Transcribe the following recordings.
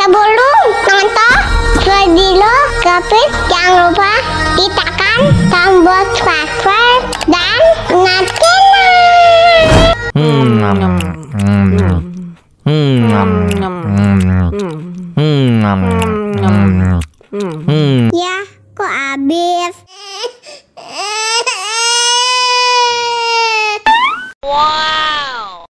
Sebelum nonton video Kepit, jangan lupa tekan tombol subscribe dan nyalakan. Ya, kok habis? Wow.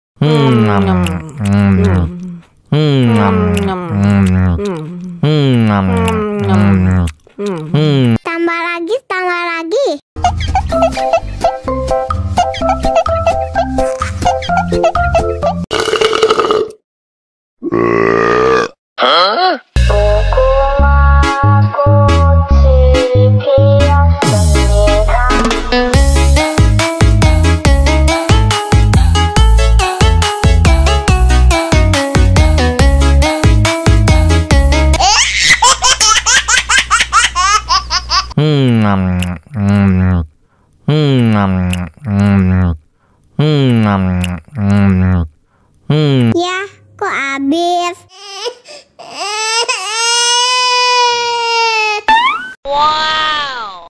Tambah lagi, tambah lagi. Ya, kok habis? Wow.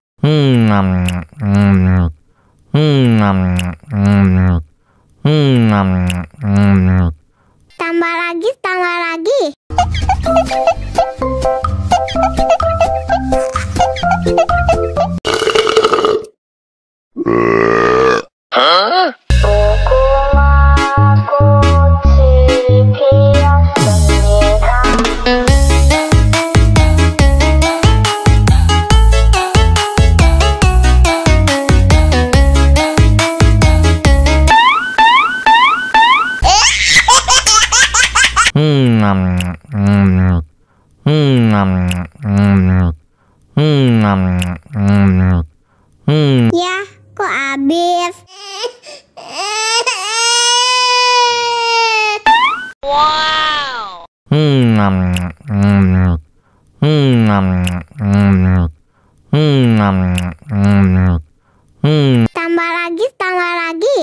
Tambah lagi, tambah lagi. Ya, kok habis? Wow. Tambah lagi, tambah lagi.